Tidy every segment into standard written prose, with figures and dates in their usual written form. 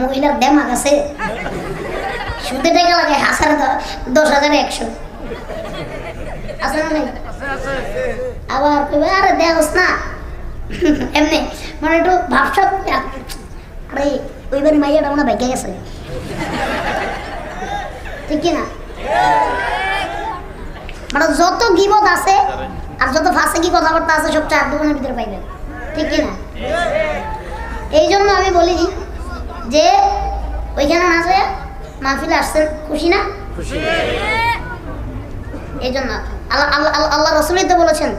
মহিলার দেমাগ আছে, সুদে টাকা লাগে 10,100 আছে না নাই? আবার কইবে আরে দেওস না এমনি মানে একটু ভাবসাব, আরে ওইবার মাইয়াটা মনে ভাগ্যে গেছে, ঠিক কি না? মানে যত গিবত আছে আর যত ফাঁসে কি কথাবার্তা আছে সব 4 দোকানের ভিতরে পাইবেন, ঠিক কি না? এই জন্য আমি বলি যে ওইখানে না যায় মাহফিলে আসছেন, খুশি না? এই জন্য আল্লাহ রাসূলই তো বলেছেন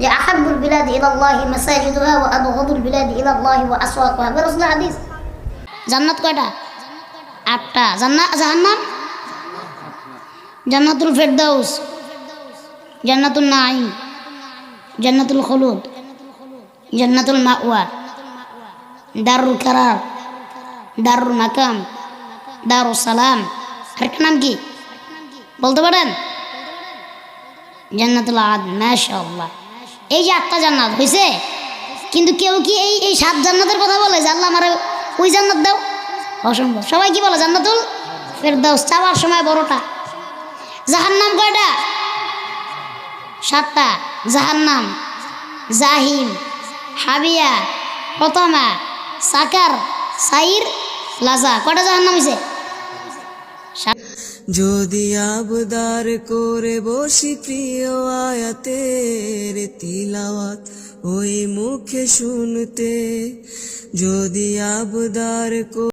যে আহাব্বুল বিলাদি ইলাল্লাহি মাসাজিদুহা ওয়া আবগাদুল বিলাদি ইলাল্লাহি ওয়া আসওয়াকুহা। রাসূলের হাদিস। জান্নাত কয়টা? 8টা। জাহান্নাম জান্নাতুল ফেরদাউস, জান্নাতুল নাঈম, জান্নাতুল খুলুদ, জান্নাতুল মাওয়া, দারুল কারার, দারুল মাকাম, দারুস সালাম। আরেকটা নাম কি বলতে পারেন? জান্নাতুল আদন। মাশাআল্লাহ। এই যে 8টা জান্নাত হয়েছে, কিন্তু কেউ কি এই 7 জান্নাতের কথা বলে যে আল্লাহ আমার ওই জান্নাত দাও? অসম্ভব। সবাই কি বলে? জান্নাতুল ফেরদাউস। চাওয়ার সময় বড়টা। জাহান্নাম কয়টা? 7টা। জাহান্নাম, জাহিম, হাবিয়া, হতমা, সাকার, সাইর, লাজা। কয়টা জাহান্নাম হয়েছে? যদি আবদার করে বসি প্রিয় আয়াতের তিলাওয়াত ওই মুখে শুনতে, যদি আবদার